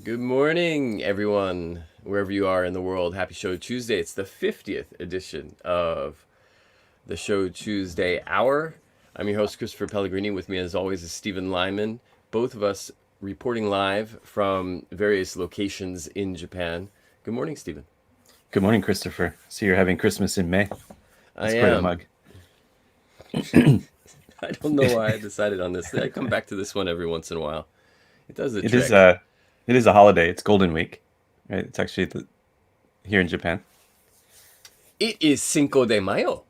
Good morning, everyone, wherever you are in the world. Happy Shochu'sday. It's the 50th edition of the Shochu'sday Hour. I'm your host, Christopher Pellegrini. With me, as always, is Stephen Lyman. Both of us reporting live from various locations in Japan. Good morning, Stephen. Good morning, Christopher. So you're having Christmas in May. I That's quite a am. mug. I don't know why I decided on this. I come back to this one every once in a while. It does the It is trick. a it is a holiday. It's Golden Week, right? It's actually here in Japan. It is Cinco de Mayo.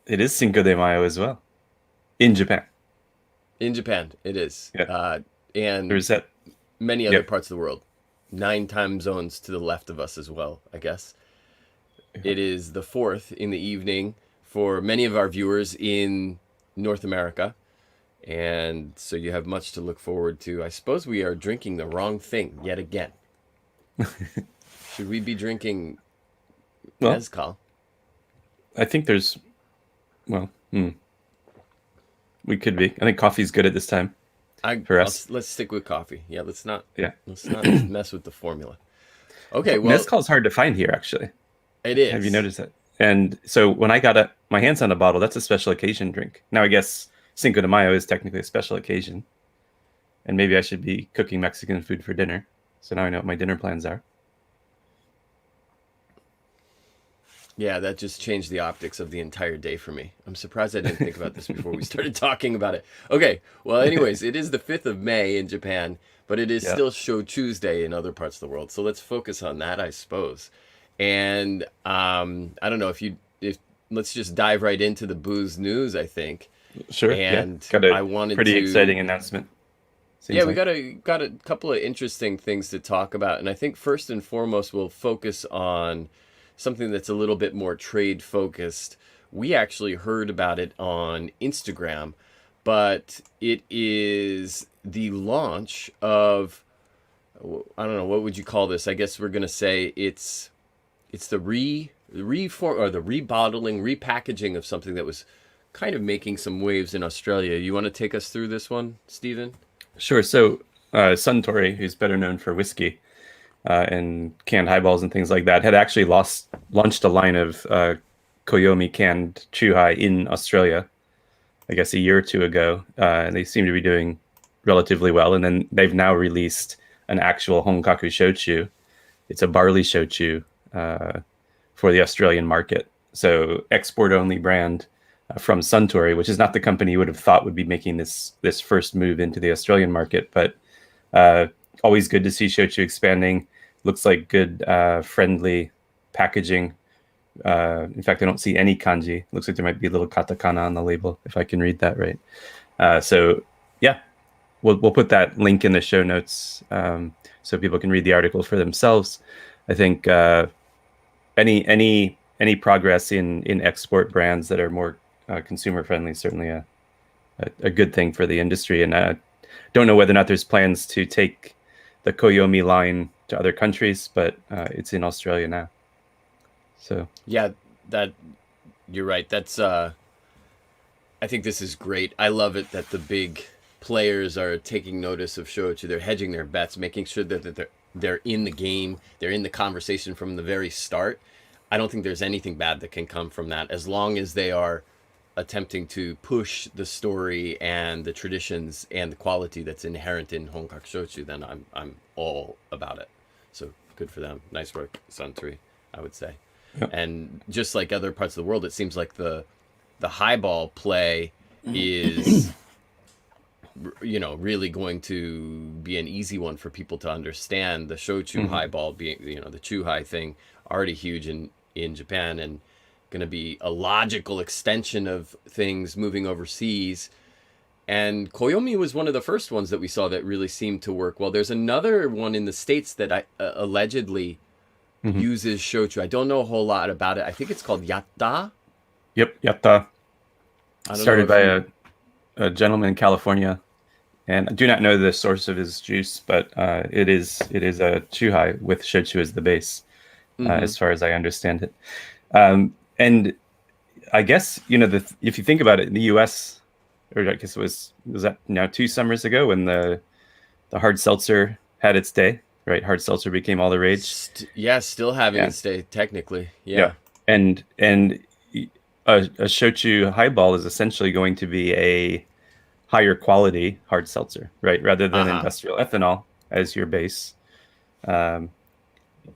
It is Cinco de Mayo as well in Japan. In Japan, it is. Yeah, And there's that. many other Yep. parts of the world. 9 time zones to the left of us as well, I guess. It is the fourth in the evening for many of our viewers in North America. And so you have much to look forward to. I suppose we are drinking the wrong thing yet again. Should we be drinking Well, mezcal? I think there's well, we could be. I think coffee's good at this time for us. Let's stick with coffee. Yeah, Yeah, let's not mess with the formula. Okay, well, mezcal's hard to find here actually. it Have you is. noticed that? And so when I got my hands on a bottle, that's a special occasion drink. Now I guess Cinco de Mayo is technically a special occasion, and maybe I should be cooking Mexican food for dinner. So now I know what my dinner plans are. Yeah, that just changed the optics of the entire day for me. I'm surprised I didn't think about this before we started talking about it. Okay, well, anyways, it is the 5th of May in Japan, but it is Yeah, still Show Tuesday in other parts of the world. So let's focus on that, I suppose. And I don't know if let's just dive right into the booze news, I think. sure. Yeah, And got a I wanted pretty to, exciting announcement. yeah, Seems we like. got a couple of interesting things to talk about, and I think first and foremost we'll focus on something that's a little bit more trade focused. We actually heard about it on Instagram, but it is the launch of, I don't know, what would you call this? I guess we're gonna say it's the reform or the rebottling, repackaging of something that was kind of making some waves in Australia. You want to take us through this one, Stephen? Sure. So Suntory, who's better known for whiskey and canned highballs and things like that, had actually launched a line of Koyomi canned Chuhai in Australia, I guess a year or two ago, and they seem to be doing relatively well. And then they've now released an actual Honkaku Shochu. It's a barley shochu uh, for the Australian market. So export only brand from Suntory, which is not the company you would have thought would be making this first move into the Australian market, but uh, always good to see shochu expanding. Looks like good, friendly packaging. In fact, I don't see any kanji. Looks like there might be a little katakana on the label, if I can read that right. So yeah, we'll put that link in the show notes so people can read the article for themselves. I think any progress in export brands that are more consumer friendly is certainly a good thing for the industry. And don't know whether or not there's plans to take the Koyomi line to other countries, but it's in Australia now. So Yeah, that you're right. That's I think this is great. I love it that the big players are taking notice of Shochu. They're hedging their bets, making sure that they're in the game, they're in the conversation from the very start. I don't think there's anything bad that can come from that as long as they are attempting to push the story and the traditions and the quality that's inherent in Honkaku Shochu. Then I'm all about it. So good for them. Nice work, Suntory, I would say. yeah. And just like other parts of the world, it seems like the highball play is really going to be an easy one for people to understand. The shochu Mhm. highball being the chuhai thing, already huge in Japan, and going to be a logical extension of things moving overseas. And Koyomi was one of the first ones that we saw that really seemed to work well. There's another one in the States that I allegedly Mhm. uses shochu. I don't know a whole lot about it. I think it's called yatta. Yep, yatta. I don't know Started if by you. a gentleman in California, and I do not know the source of his juice, but it is a chuhai with shochu as the base, Mm-hmm. as far as I understand it. And I guess if you think about it, in the U.S., or I guess it was that now 2 summers ago when the hard seltzer had its day, right? Hard seltzer became all the rage. Still having Yeah. its day technically. Yeah. Yeah. And a shochu highball is essentially going to be a higher quality hard seltzer, right? Rather than Uh-huh. industrial ethanol as your base. Um,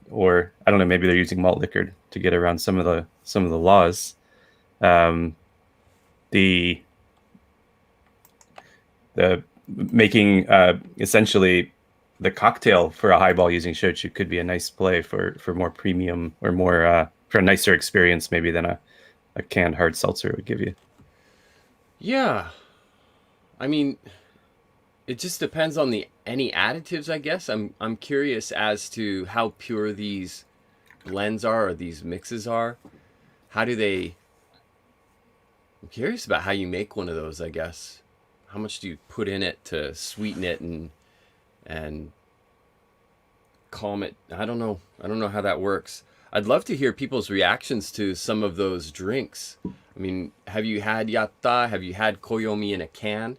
or I don't know, maybe they're using malt liquor to get around some of the laws. Um, the the making essentially the cocktail for a highball using shochu could be a nice play for more premium or more for a nicer experience maybe than a canned hard seltzer would give you. Yeah. I mean, it just depends on the any additives, I guess. I'm curious as to how pure these blends are or these mixes are. How do they I'm curious about how you make one of those, I guess. How much do you put in it to sweeten it and calm it? I don't know. I don't know how that works. I'd love to hear people's reactions to some of those drinks. I mean, have you had yatta? Have you had koyomi in a can?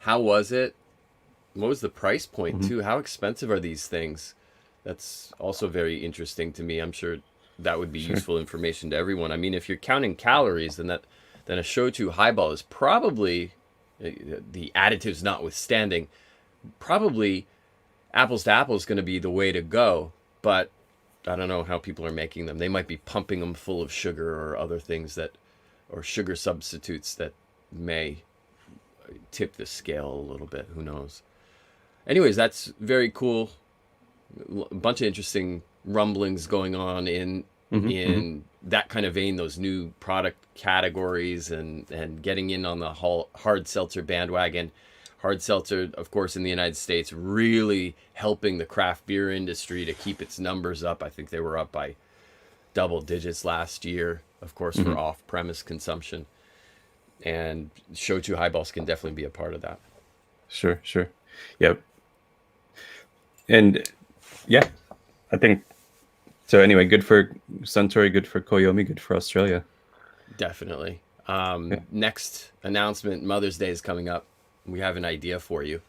How was it? What was the price point Mhm. too? How expensive are these things? That's also very interesting to me. I'm sure that would be Sure. useful information to everyone. I mean, if you're counting calories, then a shochu highball is probably the additives notwithstanding, probably apples to apples going to be the way to go. But I don't know how people are making them. They might be pumping them full of sugar or other things or sugar substitutes that may tip the scale a little bit. Who knows? Anyways, that's very cool. A bunch of interesting rumblings going on Hmm. Hmm. in that kind of vein. Those new product categories and getting in on the hard seltzer bandwagon. Hard seltzer, of course, in the United States, really helping the craft beer industry to keep its numbers up. I think they were up by double digits last year, of course, for Hmm. off-premise consumption. And shochu highballs can definitely be a part of that. Sure, sure. Yep. And yeah, I think so. Anyway, good for Suntory, good for Koyomi, good for Australia. Definitely. Yeah. Next announcement, Mother's Day is coming up. We have an idea for you.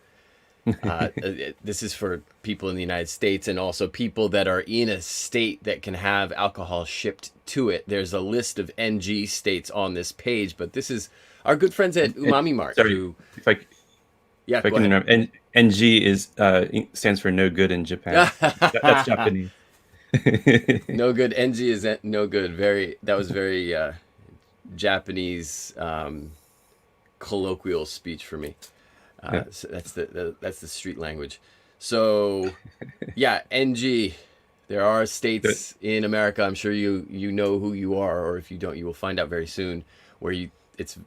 This is for people in the United States and also people that are in a state that can have alcohol shipped to it. There's a list of NG states on this page, but this is our good friends at Umami Mart Sorry, who, if I yeah, if I go can ahead. remember, NG is stands for no good in Japan. That's Japanese. No good. NG is no good. That was very Japanese colloquial speech for me. Yeah. So that's the street language. So yeah, NG. There are Good. states in America. I'm sure you know who you are, or if you don't, you will find out very soon. Where it's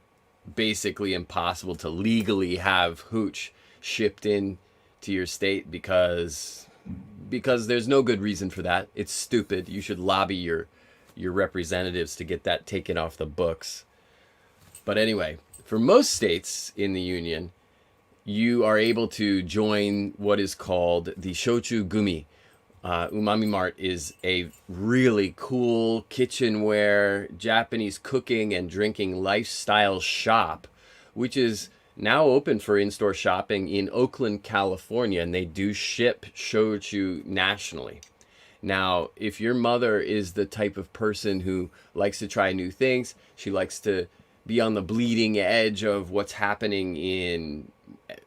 basically impossible to legally have hooch shipped in to your state because there's no good reason for that. It's stupid. You should lobby your representatives to get that taken off the books. But anyway, for most states in the union, you are able to join what is called the Shochu Gumi. Umami Mart is a really cool kitchenware, Japanese cooking and drinking lifestyle shop, which is now open for in-store shopping in Oakland, California, and they do ship shochu nationally. Now, if your mother is the type of person who likes to try new things, she likes to be on the bleeding edge of what's happening in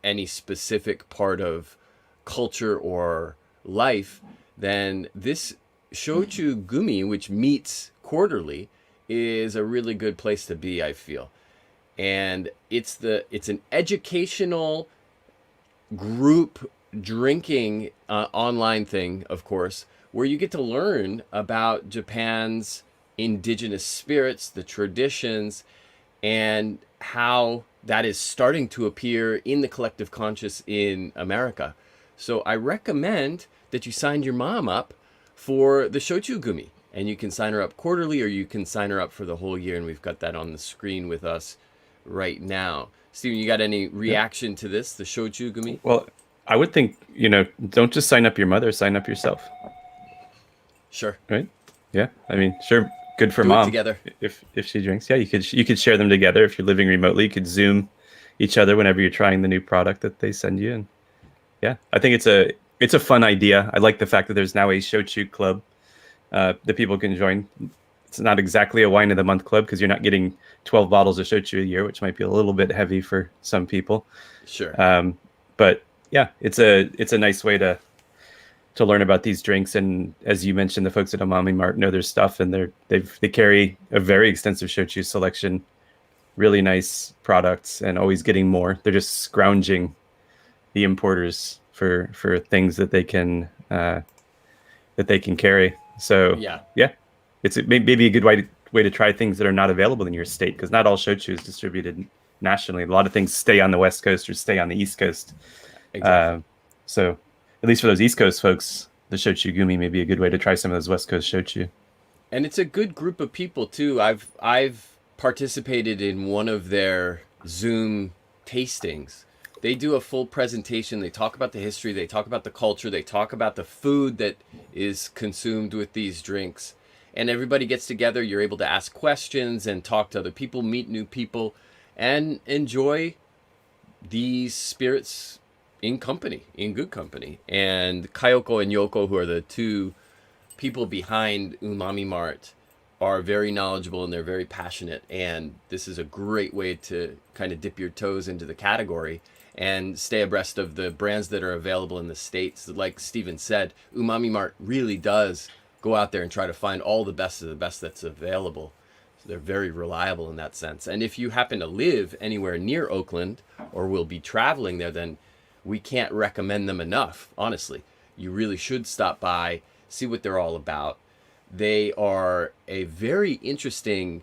any specific part of culture or life, then this Shochu Gumi, which meets quarterly, is a really good place to be, I feel. And it's an educational group drinking online thing, of course, where you get to learn about Japan's indigenous spirits, the traditions, and how that is starting to appear in the collective conscious in America. So I recommend that you sign your mom up for the Shochu Gumi. And you can sign her up quarterly or you can sign her up for the whole year. And we've got that on the screen with us right now. Steven, you got any Yep. reaction to this, the Shochu Gumi? Well, I would think, don't just sign up your mother, sign up yourself, Sure. right? Yeah. I mean, sure, good for Do it mom together. if she drinks. Yeah, you could share them together if you're living remotely. You could Zoom each other whenever you're trying the new product that they send you. And yeah, I think it's a fun idea. I like the fact that there's now a shochu club that people can join. It's not exactly a wine of the month club because you're not getting 12 bottles of shochu a year, which might be a little bit heavy for some people. Sure. But yeah, it's a nice way to learn about these drinks. And as you mentioned, the folks at Amami Mart know their stuff, and they carry a very extensive shochu selection, really nice products, and always getting more. They're just scrounging the importers for things that they can carry. So yeah, it's maybe a good way to try things that are not available in your state, because not all shochu is distributed nationally. A lot of things stay on the West Coast or stay on the East Coast. Exactly. So at least for those East Coast folks, the shochu gumi may be a good way to try some of those West Coast shochu. And it's a good group of people too. I've participated in one of their Zoom tastings. They do a full presentation. They talk about the history. They talk about the culture. They talk about the food that is consumed with these drinks. And everybody gets together. You're able to ask questions and talk to other people, meet new people, and enjoy these spirits in company, in good company. And Kayoko and Yoko, who are the two people behind Umami Mart, are very knowledgeable and they're very passionate. And this is a great way to kind of dip your toes into the category and stay abreast of the brands that are available in the States. Like Steven said, Umami Mart really does go out there and try to find all the best of the best that's available. So they're very reliable in that sense. And if you happen to live anywhere near Oakland or will be traveling there, then we can't recommend them enough, honestly. You really should stop by, see what they're all about. They are a very interesting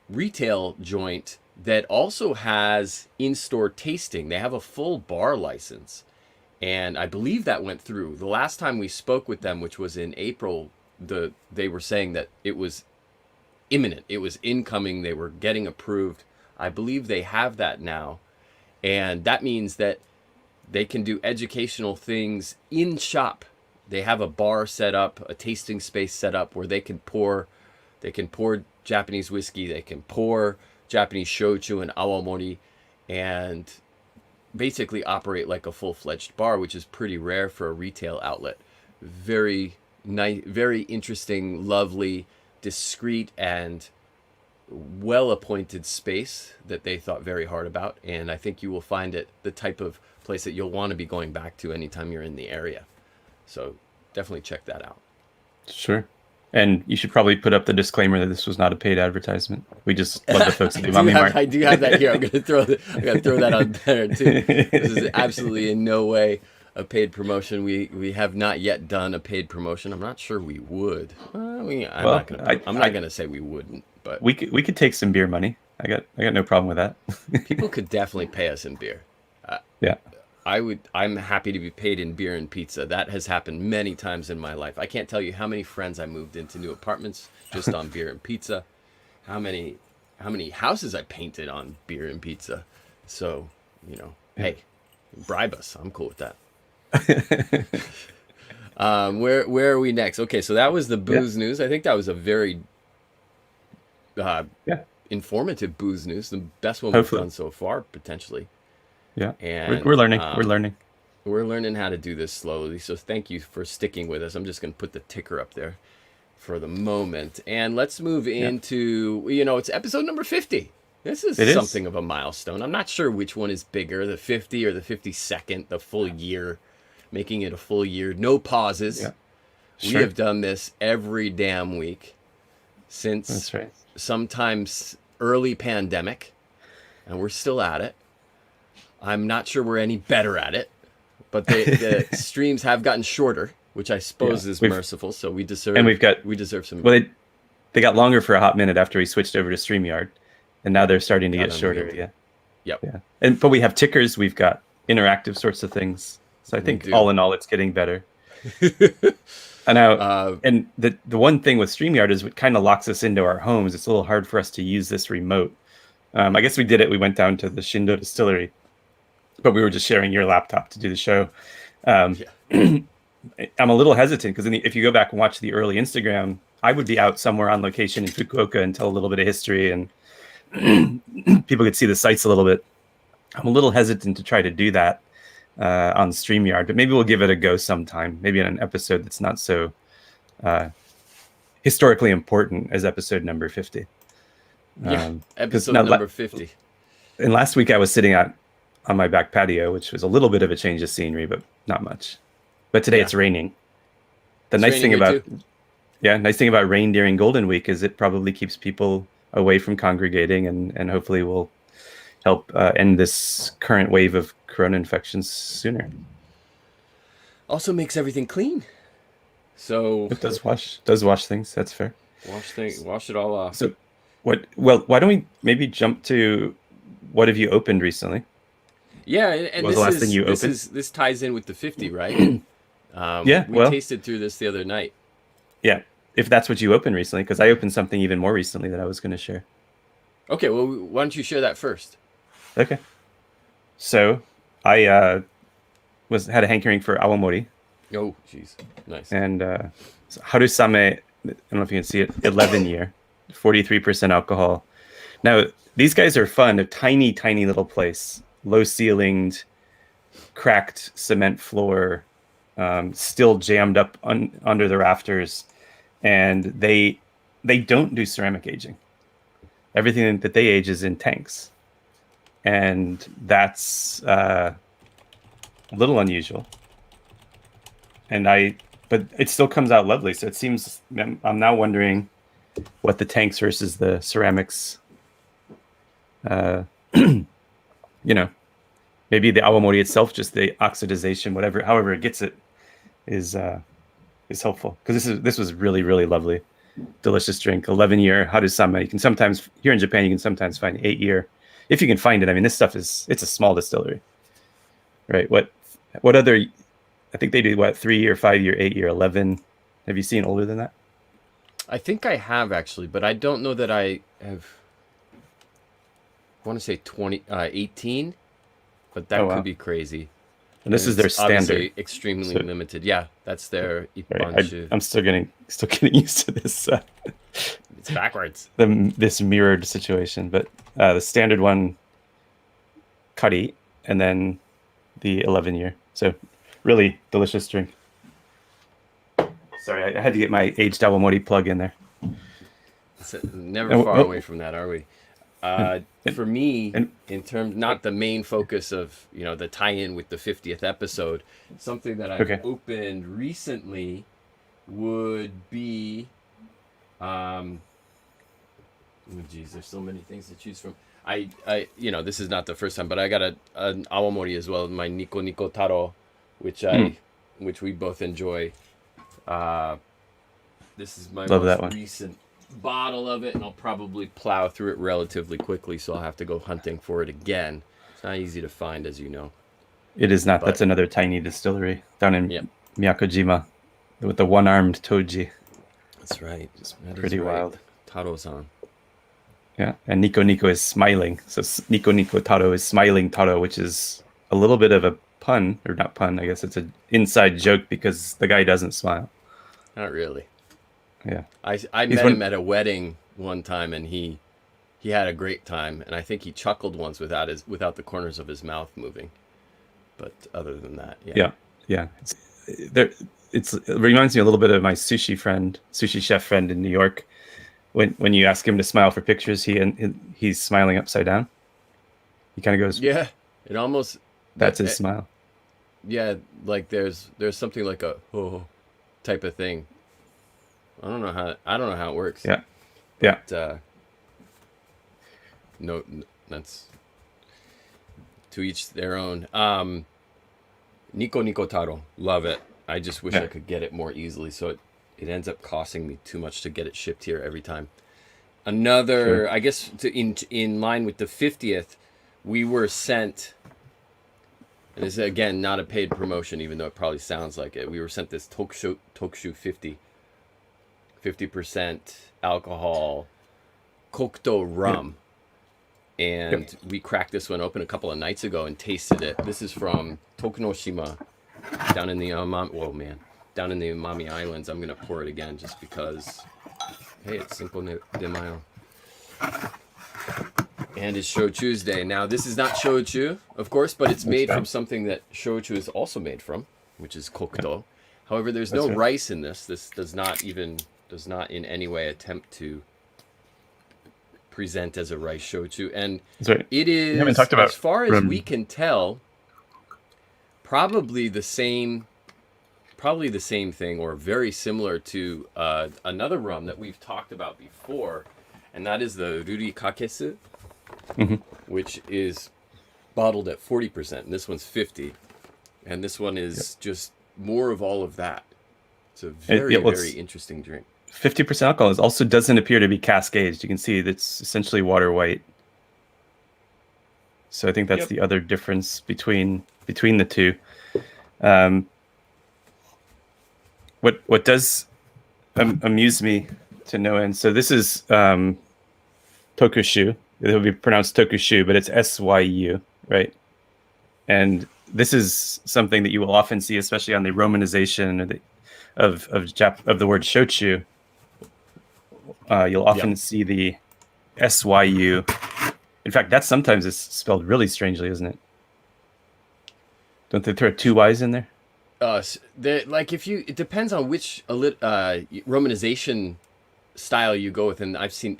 retail joint that also has in-store tasting. They have a full bar license, and I believe that went through. The last time we spoke with them, which was in April, they were saying that it was imminent. It was incoming. They were getting approved. I believe they have that now, and that means that they can do educational things in shop. They have a bar set up, a tasting space set up where they can pour Japanese whiskey, they can pour Japanese shochu and awamori, and basically operate like a full-fledged bar, which is pretty rare for a retail outlet. Very nice, very interesting, lovely, discreet, and well-appointed space that they thought very hard about. And I think you will find it the type of place that you'll want to be going back to anytime you're in the area. So definitely check that out. Sure. And you should probably put up the disclaimer that this was not a paid advertisement. We just love the folks at Amami Mart. I do have that here. I'm going to throw that on there too. This is absolutely in no way a paid promotion. We have not yet done a paid promotion. I'm not sure we would. I'm not going to say we wouldn't, but we could take some beer money. I got no problem with that. People could definitely pay us in beer. Yeah. I'm happy to be paid in beer and pizza. That has happened many times in my life. I can't tell you how many friends I moved into new apartments just on beer and pizza. How many houses I painted on beer and pizza. So, hey, bribe us. I'm cool with that. Where are we next? Okay, so that was the booze news. I think that was a very informative booze news. The best one we've done so far, potentially. Yeah, and we're learning. We're learning how to do this slowly. So thank you for sticking with us. I'm just going to put the ticker up there for the moment, and let's move into it's episode number 50. This is something of a milestone. I'm not sure which one is bigger, the 50 or the 52nd, the full year, making it a full year, no pauses. Yeah. Sure. We have done this every damn week since sometimes early pandemic, and we're still at it. I'm not sure we're any better at it, but the streams have gotten shorter, which I suppose is merciful. So we deserve some. Well, they got longer for a hot minute after we switched over to StreamYard, and now they're starting to get shorter. Yeah. Yep. Yeah. But we have tickers. We've got interactive sorts of things. So I think all in all, it's getting better. And now, and the one thing with StreamYard is it kind of locks us into our homes. It's a little hard for us to use this remote. I guess we did it. We went down to the Shindo distillery, but we were just sharing your laptop to do the show. I'm a little hesitant because if you go back and watch the early Instagram, I would be out somewhere on location in Fukuoka and tell a little bit of history, and people could see the sites a little bit. I'm a little hesitant to try to do that on StreamYard, but maybe we'll give it a go sometime. Maybe in an episode that's not so historically important as episode number 50. Episode number 50. And last week I was sitting out on my back patio, which was a little bit of a change of scenery, but not much. But today it's raining. Nice thing about rain during Golden Week is it probably keeps people away from congregating, and hopefully will help end this current wave of corona infections sooner. Also makes everything clean. So it does wash things. That's fair. Wash it all off. So why don't we maybe jump to what have you opened recently? Yeah, and what was the last thing you opened? This ties in with the 50, right? We tasted through this the other night. Yeah, if that's what you opened recently, because I opened something even more recently that I was going to share. Okay, well, why don't you share that first? Okay. So I had a hankering for awamori. Oh, jeez, nice. And harusame, I don't know if you can see it, 11 year, 43% alcohol. Now, these guys are fun. A tiny, tiny little place, low ceilinged, cracked cement floor, still jammed up under the rafters, and they don't do ceramic aging. Everything that they age is in tanks, and that's a little unusual. But it still comes out lovely. So it seems I'm now wondering what the tanks versus the ceramics. Maybe the awamori itself, just the oxidization, however it gets it, is helpful, because this was really, really lovely, delicious drink. 11-year harusame. You can sometimes here in Japan, you can sometimes find 8-year, if you can find it. I mean, this stuff it's a small distillery, right? What other? I think they do 3-year, 5-year, 8-year, 11. Have you seen older than that? I think I have actually, but I don't know that I have. I want to say 18, but that could be crazy. And this is their standard. Extremely limited. Yeah, that's their Right. I'm still getting used to this. It's backwards. This mirrored situation, but the standard one, kari, and then the 11-year. So really delicious drink. Sorry, I had to get my aged awamori plug in there. Never far away from that, are we? For me, in terms, not the main focus of the tie-in with the 50th episode, something that I've opened recently would be, there's so many things to choose from. This is not the first time, but I got an awamori as well, my Niko Niko Taro, which we both enjoy. This is my most recent bottle of it, and I'll probably plow through it relatively quickly, so I'll have to go hunting for it again. It's not easy to find, as you know. It is not. That's another tiny distillery down in Miyakojima with the one-armed toji. That's right. That pretty wild. Taro-san. Yeah, and Niko Niko is smiling. So Niko Niko Taro is smiling Taro, which is a little bit of a pun, or not pun, I guess it's an inside joke, because the guy doesn't smile. Not really. Yeah. I met him at a wedding one time, and he had a great time, and I think he chuckled once without the corners of his mouth moving. But other than that, yeah. It reminds me a little bit of my sushi chef friend in New York. When you ask him to smile for pictures, he's smiling upside down. He kind of goes, yeah. It almost that's his smile. Yeah, like there's something like a type of thing. I don't know how it works. Yeah. But, no, that's to each their own. Niko Niko Taro, love it. I just wish I could get it more easily, so it ends up costing me too much to get it shipped here every time. Another, I guess, in line with the 50th, we were sent. And this is, again, not a paid promotion, even though it probably sounds like it. We were sent this Tokushu 50% alcohol Kokuto rum. And we cracked this one open a couple of nights ago and tasted it. This is from Tokunoshima, down in the Amami Islands. I'm going to pour it again just because, hey, it's Cinco de Mayo. And it's Shochu'sday. Now, this is not shochu, of course, but it's made right. from something that shochu is also made from, which is kokuto. However, there's no That's right. rice in this. This does not in any way attempt to present as a rice shochu. And That's right. it We haven't is, talked about as far as rum. we can tell, probably the same thing, or very similar to another rum that we've talked about before, and that is the Ruri Kakesu, which is bottled at 40%, and this one's 50, and this one is just more of all of that. It's a very interesting drink. 50% alcohol also doesn't appear to be cascaded. You can see it's essentially water white. So I think that's the other difference between the two. What does amuse me to no end. So this is Tokushu. It will be pronounced Tokushu, but it's SYU, right? And this is something that you will often see, especially on the romanization of the word shochu. You'll often see the SYU. In fact, that sometimes is spelled really strangely, isn't it? Don't they throw two Y's in there? It depends on which romanization style you go with, and I've seen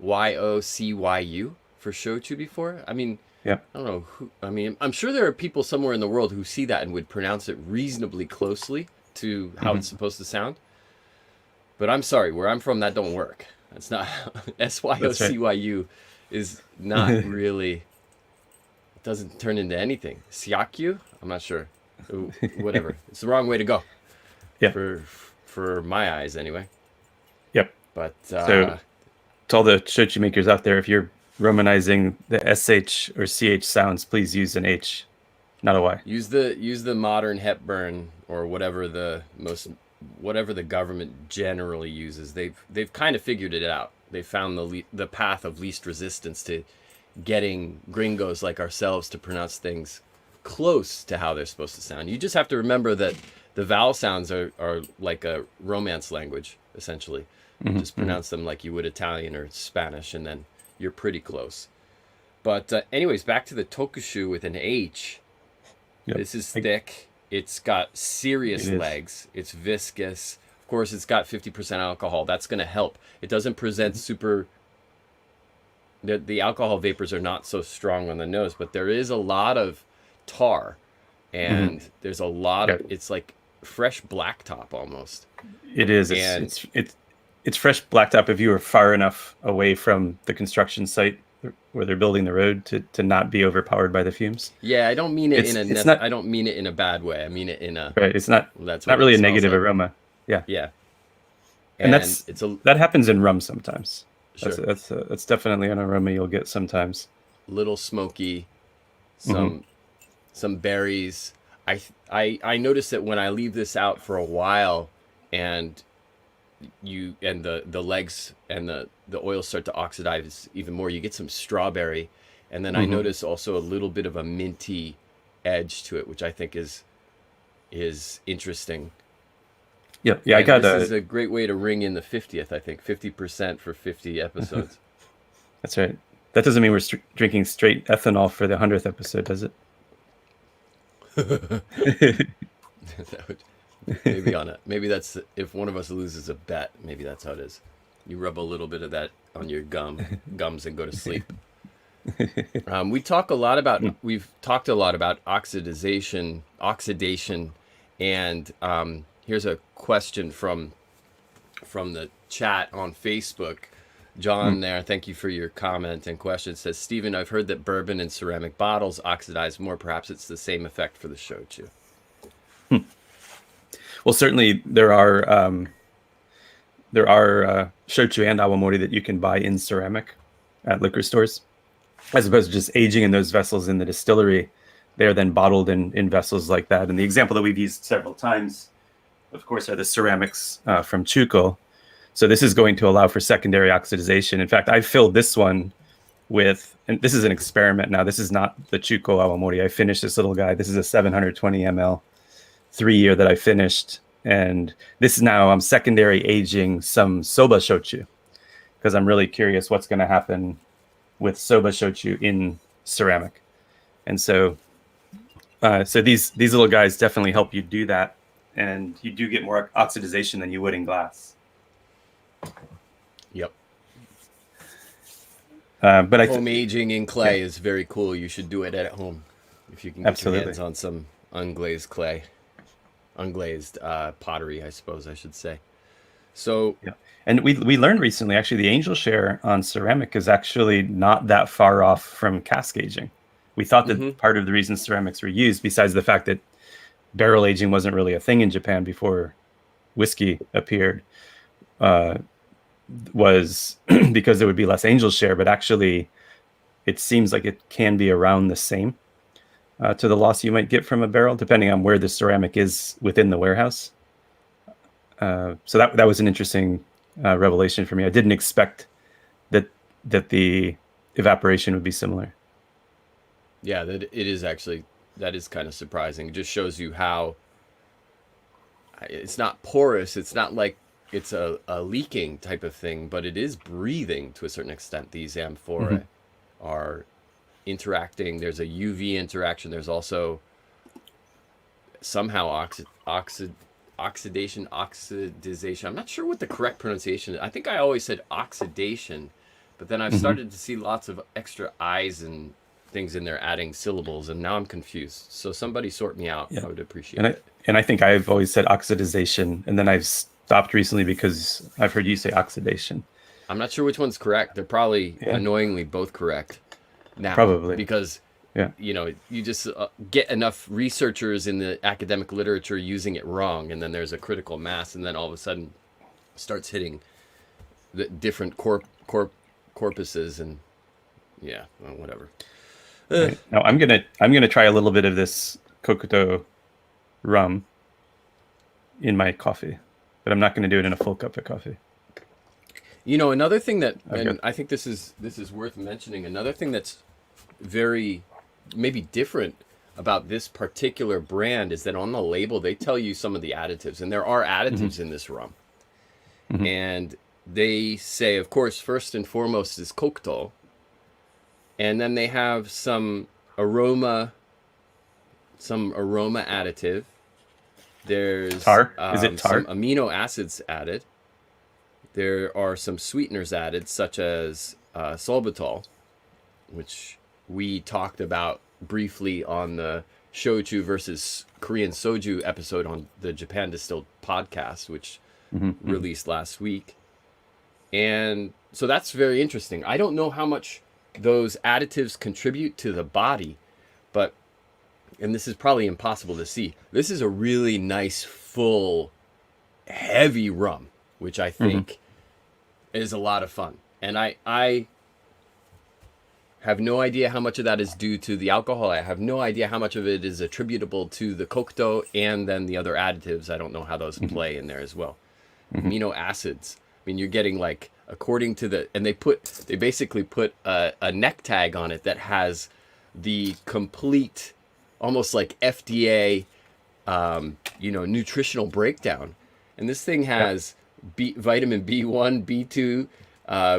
SYOCYU for shochu before. I mean, I don't know who. I mean, I'm sure there are people somewhere in the world who see that and would pronounce it reasonably closely to how it's supposed to sound. But I'm sorry, where I'm from, that don't work. That's not SYOCYU is not really. It doesn't turn into anything. Siakyu? I'm not sure. Whatever. It's the wrong way to go. Yeah. For my eyes, anyway. Yep. But so, to all the shochu makers out there, if you're romanizing the SH or CH sounds, please use an H, not a Y. Use the modern Hepburn or whatever the government generally uses. They've kind of figured it out. They found the path of least resistance to getting gringos like ourselves to pronounce things close to how they're supposed to sound. You just have to remember that the vowel sounds are like a Romance language, essentially. Just pronounce them like you would Italian or Spanish, and then you're pretty close. But anyways, back to the Tokushu with an H. Yep. This is thick. It's got serious legs. It's viscous. Of course, it's got 50% alcohol. That's going to help. It doesn't present super... The alcohol vapors are not so strong on the nose, but there is a lot of tar, and there's a lot of... It's like fresh blacktop almost. It is. It's fresh blacktop if you are far enough away from the construction site where they're building the road to not be overpowered by the fumes. Yeah, I don't mean it I don't mean it in a bad way. I mean it in a... Right, it's not really a negative aroma. Yeah. Yeah. And that happens in rum sometimes. Sure. That's definitely an aroma you'll get sometimes. Little smoky, some berries. I notice that when I leave this out for a while, and the legs and the oils start to oxidize even more, you get some strawberry, and then I notice also a little bit of a minty edge to it, which I think is interesting. Yeah. This is a great way to ring in the 50th. I think 50% for 50 episodes. That's right. That doesn't mean we're drinking straight ethanol for the 100th episode, does it? Maybe that's if one of us loses a bet. Maybe that's how it is. You rub a little bit of that on your gums and go to sleep. We've talked a lot about oxidation, and here's a question from the chat on Facebook. John there, thank you for your comment and question. It says, Stephen, I've heard that bourbon in ceramic bottles oxidize more. Perhaps it's the same effect for the shochu. Well, certainly there are shochu and awamori that you can buy in ceramic at liquor stores, as opposed to just aging in those vessels in the distillery. They are then bottled in vessels like that. And the example that we've used several times, of course, are the ceramics from Chuko. So this is going to allow for secondary oxidization. In fact, I filled this one with, and this is an experiment now. This is not the Chuko awamori. I finished this little guy. This is a 720 ml 3-year that I finished. And this is now, I'm secondary aging some soba shochu, because I'm really curious what's going to happen with soba shochu in ceramic. And so these little guys definitely help you do that, and you do get more oxidization than you would in glass. Yep. But home aging in clay is very cool. You should do it at home if you can get your hands on some unglazed clay, unglazed pottery, I suppose I should say. So yeah, and we learned recently actually the angel share on ceramic is actually not that far off from cask aging. We thought that part of the reason ceramics were used, besides the fact that barrel aging wasn't really a thing in Japan before whiskey appeared, was because there would be less angel share, but actually it seems like it can be around the same to the loss you might get from a barrel, depending on where the ceramic is within the warehouse. So that was an interesting revelation for me. I didn't expect that the evaporation would be similar. Yeah, that it is actually, that is kind of surprising. It just shows you how it's not porous. It's not like it's a leaking type of thing, but it is breathing to a certain extent. These amphorae are interacting. There's a UV interaction. There's also somehow oxidization. I'm not sure what the correct pronunciation is. I think I always said oxidation, but then I've started to see lots of extra I's and things in there adding syllables, and now I'm confused. So somebody sort me out. I would appreciate it. And I think I've always said oxidization, and then I've stopped recently because I've heard you say oxidation. I'm not sure which one's correct. They're probably annoyingly both correct now. Probably. Because, you know, you just get enough researchers in the academic literature using it wrong, and then there's a critical mass, and then all of a sudden starts hitting the different corpuses, and well, whatever. Right. Now I'm gonna try a little bit of this Kokuto rum in my coffee, but I'm not going to do it in a full cup of coffee. You know, another thing that, and I think this is worth mentioning, another thing that's very maybe different about this particular brand is that on the label they tell you some of the additives, and there are additives in this rum. And they say, of course, first and foremost is Kokuto, and then they have some aroma additive. There's tar. Is it tar? Some amino acids added. There are some sweeteners added, such as sorbitol, which we talked about briefly on the shochu versus Korean soju episode on the Japan Distilled podcast, which released last week. And so that's very interesting. I don't know how much those additives contribute to the body, but, and this is probably impossible to see, this is a really nice, full, heavy rum, which I think is a lot of fun. And I have no idea how much of that is due to the alcohol. I have no idea how much of it is attributable to the Kokuto and then the other additives. I don't know how those play in there as well. Amino acids. I mean, you're getting like, according to the, and they basically put a neck tag on it that has the complete, almost like FDA, nutritional breakdown. And this thing has vitamin B1, B2,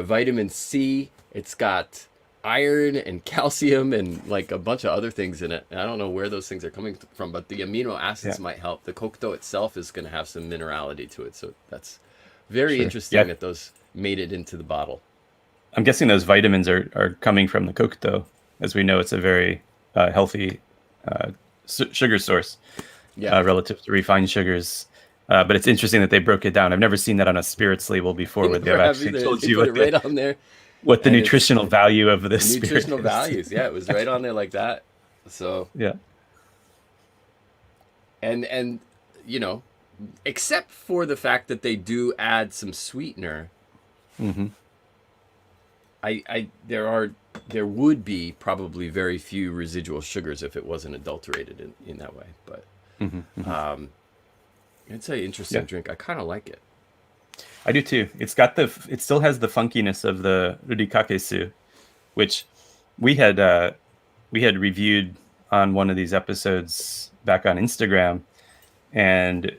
vitamin C. It's got iron and calcium and like a bunch of other things in it. And I don't know where those things are coming from, but the amino acids might help. The Kokuto itself is going to have some minerality to it. So that's very interesting that those made it into the bottle. I'm guessing those vitamins are coming from the Kokuto. As we know, it's a very healthy sugar source relative to refined sugars. But it's interesting that they broke it down. I've never seen that on a spirits label before, where they've actually told you on there. What the nutritional value of this spirit nutritional is. values. Yeah, it was right on there like that. So and you know, except for the fact that they do add some sweetener, there would be probably very few residual sugars if it wasn't adulterated in that way. But it's an interesting drink. I kind of like it. I do too. It still has the funkiness of the rurikakesu, which we had reviewed on one of these episodes back on Instagram, and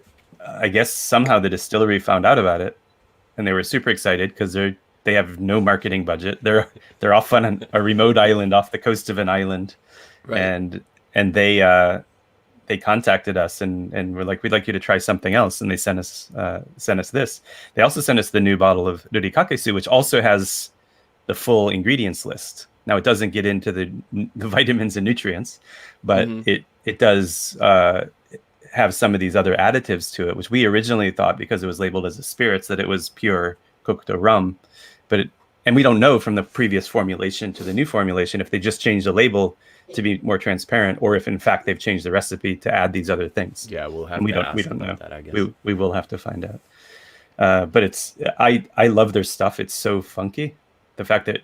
I guess somehow the distillery found out about it, and they were super excited because they're They have no marketing budget. They're off on a remote island off the coast of an island, Right. and they contacted us and were like, we'd like you to try something else, and they sent us this. They also sent us the new bottle of Rurikakesu, which also has the full ingredients list. Now it doesn't get into the vitamins and nutrients, but it does have some of these other additives to it, which we originally thought, because it was labeled as a spirits, that it was pure Kokuto rum, and we don't know from the previous formulation to the new formulation if they just changed the label to be more transparent, or if in fact they've changed the recipe to add these other things. Yeah, we'll have we to don't ask know about that, I guess. We will have to find out. But I love their stuff. It's so funky. The fact that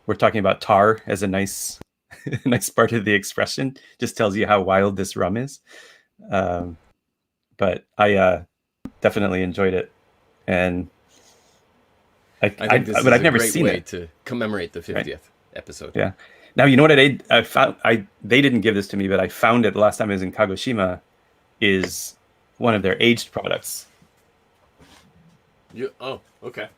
we're talking about tar as a nice nice part of the expression just tells you how wild this rum is. But I definitely enjoyed it, and I think this is but I've a never great seen way it to commemorate the 50th episode. Yeah. Now, you know what I found? They didn't give this to me, but I found it the last time I was in Kagoshima. Is one of their aged products. Oh, okay.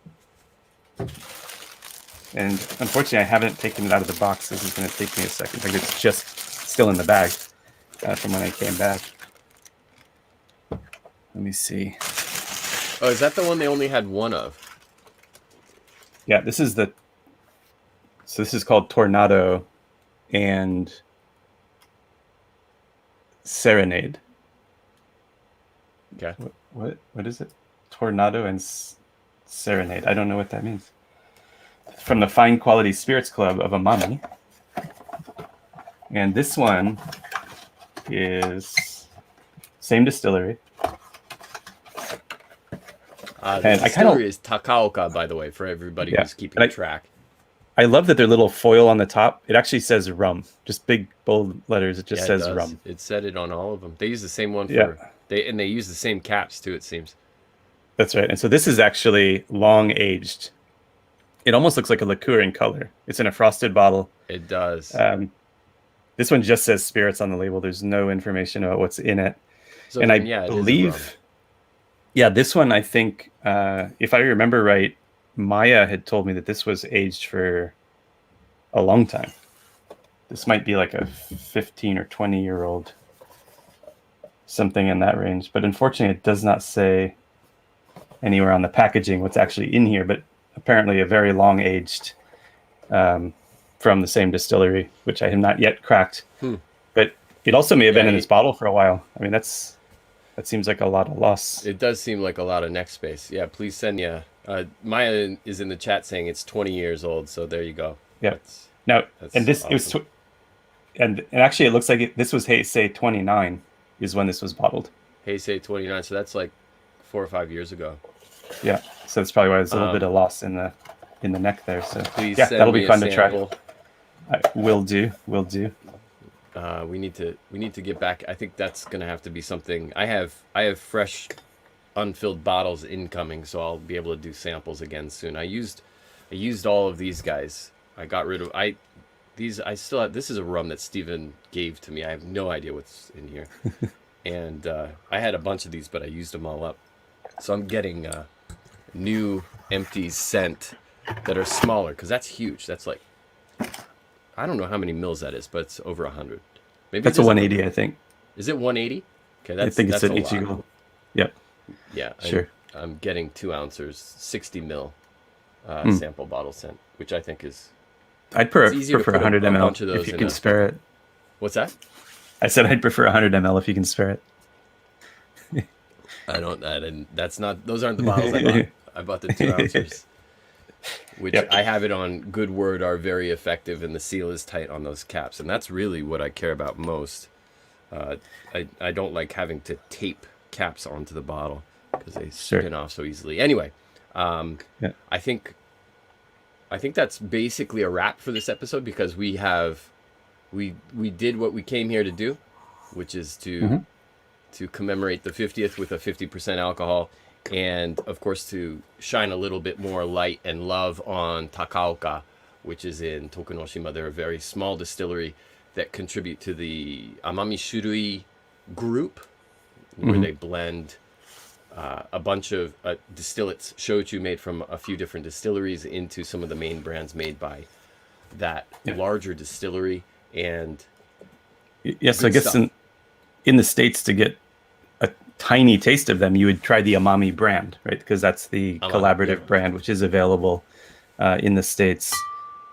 And unfortunately, I haven't taken it out of the box. This is going to take me a second. Like, it's just still in the bag from when I came back. Let me see. Oh, is that the one they only had one of? Yeah, this is this is called Tornado and Serenade. Okay. What is it? Tornado and Serenade. I don't know what that means. From the Fine Quality Spirits Club of Amami. And this one is same distillery. The distillery is Takaoka, by the way, for everybody who's keeping track. I love that their little foil on the top, it actually says rum. Just big, bold letters. It just says rum. It said it on all of them. They use the same one for... They use the same caps, too, it seems. That's right. And so this is actually long aged. It almost looks like a liqueur in color. It's in a frosted bottle. It does. This one just says spirits on the label. There's no information about what's in it. So and then, I believe... Yeah, this one, I think, if I remember right, Maya had told me that this was aged for a long time. This might be like a 15 or 20-year-old, something in that range. But unfortunately, it does not say anywhere on the packaging what's actually in here, but apparently a very long-aged from the same distillery, which I have not yet cracked. But it also may have been in this bottle for a while. I mean, that seems like a lot of loss. It does seem like a lot of neck space. Yeah, please send you. Maya is in the chat saying it's 20 years old, so there you go. Yeah. And this awesome. It was, and actually it looks like this was Heisei 29 is when this was bottled. Heisei 29, so that's like 4 or 5 years ago. Yeah, so that's probably why there's a little bit of loss in the neck there. So please, that'll be fun to try. Will do. We need to get back. I think that's gonna have to be something. I have fresh, unfilled bottles incoming, so I'll be able to do samples again soon. I used all of these guys. I got rid of these. I still have. This is a rum that Steven gave to me. I have no idea what's in here, and I had a bunch of these, but I used them all up. So I'm getting new empties sent that are smaller because that's huge. That's like. I don't know how many mils that is, but it's over 100. Maybe that's a 180, I think. Is it 180? Okay, I think it's an Ichigo. Yep. Yeah, sure. I'm getting 2 ounces, 60 mil sample bottle sent, which I think is. I'd prefer 100 ml if you can spare it. What's that? I said I'd prefer 100 ml if you can spare it. That's not. Those aren't the bottles I bought. I bought the 2 ounces. Which I have it on good word are very effective, and the seal is tight on those caps, and that's really what I care about most. I don't like having to tape caps onto the bottle because they spin off so easily. Anyway, I think that's basically a wrap for this episode because we did what we came here to do, which is to commemorate the 50th with a 50% alcohol. And, of course, to shine a little bit more light and love on Takaoka, which is in Tokunoshima. They're a very small distillery that contribute to the Amami Shurui group, where they blend a bunch of distillates, shochu made from a few different distilleries into some of the main brands made by that larger distillery, and Yes, I guess stuff. in the States, to get a tiny taste of them, you would try the Amami brand, right? Because that's the collaborative brand, which is available in the States.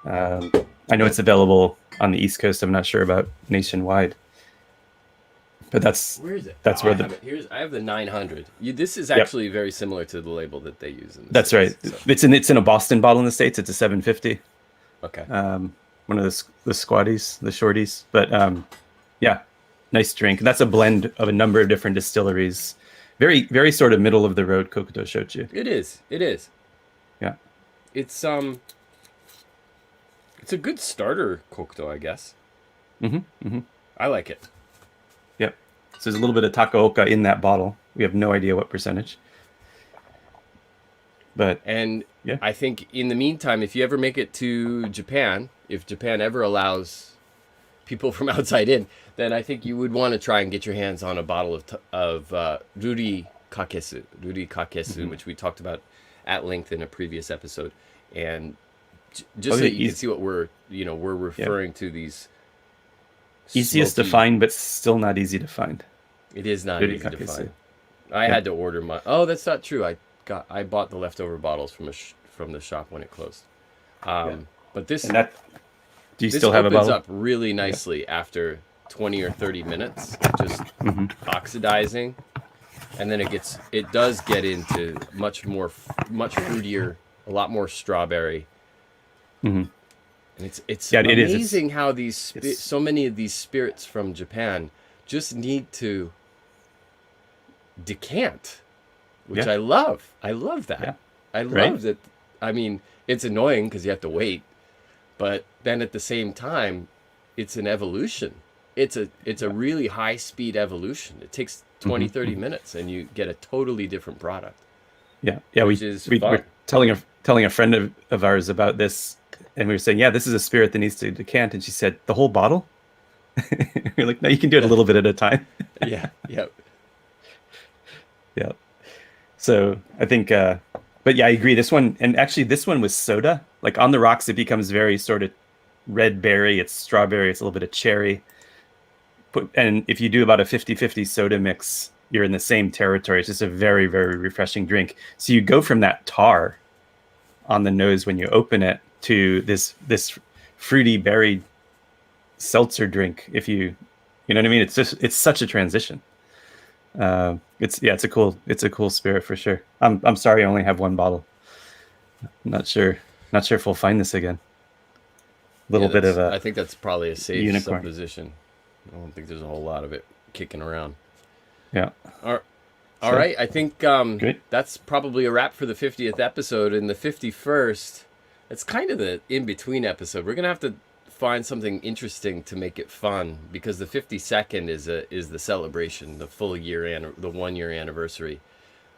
I know it's available on the East Coast. I'm not sure about nationwide. But Where is it? that's where the I have the 900. This is actually very similar to the label that they use in the that's right. States, so. It's in a Boston bottle in the States. It's a 750. Okay. One of the squatties, the shorties. But yeah, nice drink. That's a blend of a number of different distilleries. Very, very sort of middle of the road Kokuto shochu. It is. It is. Yeah. It's a good starter Kokuto, I guess. I like it. Yep. So there's a little bit of Takaoka in that bottle. We have no idea what percentage. But I think in the meantime, if you ever make it to Japan, if Japan ever allows people from outside in, then I think you would want to try and get your hands on a bottle of Ruri Kakesu, which we talked about at length in a previous episode, and just so you can see what we're referring to these. Easiest to find, but still not easy to find. It is not easy to find. I had to order my. Oh, that's not true. I bought the leftover bottles from the shop when it closed. But this. Do you still have a bottle? This opens up really nicely after 20 or 30 minutes, just oxidizing, and then it does get into much fruitier, a lot more strawberry. And it's amazing how so many of these spirits from Japan just need to decant, which I love. I love that. Yeah. I love that. I mean, it's annoying because you have to wait, but then at the same time, it's an evolution. It's a really high speed evolution. It takes 20, 30 minutes and you get a totally different product. Yeah. Yeah. We were telling a friend of ours about this, and we were saying, this is a spirit that needs to decant. And she said, the whole bottle? We're like, no, you can do it a little bit at a time. Yeah. So I think, but yeah, I agree. This one was soda. Like on the rocks, it becomes very sort of red berry. It's strawberry. It's a little bit of cherry. And if you do about a 50-50 soda mix, you're in the same territory. It's just a very, very refreshing drink. So you go from that tar on the nose when you open it to this fruity berry seltzer drink. If you know what I mean? It's such a transition. It's a cool spirit for sure. I'm sorry I only have one bottle. I'm not sure if we'll find this again. I think that's probably a safe unicorn. supposition. I don't think there's a whole lot of it kicking around. Yeah. All right. I think that's probably a wrap for the 50th episode. And the 51st, it's kind of the in-between episode. We're going to have to find something interesting to make it fun, because the 52nd is the celebration, the full year, the 1 year anniversary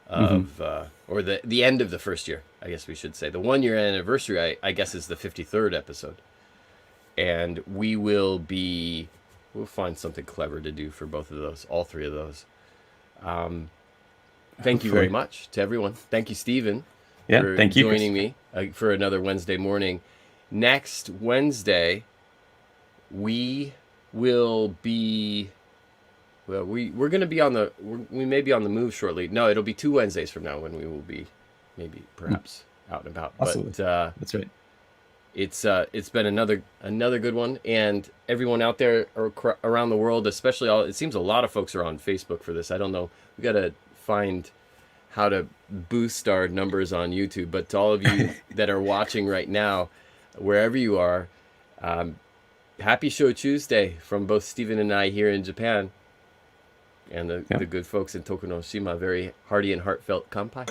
of, or the end of the first year, I guess we should say. The 1 year anniversary, I guess, is the 53rd episode. And we'll find something clever to do for both of those, all three of those. Thank you very much to everyone. Thank you, Stephen, for joining me for another Wednesday morning. Next Wednesday, we will be. Well, we're going to be we may be on the move shortly. No, it'll be 2 Wednesdays from now when we will be perhaps out and about. Absolutely. But that's right. It's been another good one, and everyone out there around the world, especially it seems a lot of folks are on Facebook for this. I don't know. We got to find how to boost our numbers on YouTube. But to all of you that are watching right now, wherever you are, happy Shochu'sday from both Stephen and I here in Japan, and the good folks in Tokunoshima. Very hearty and heartfelt kanpai.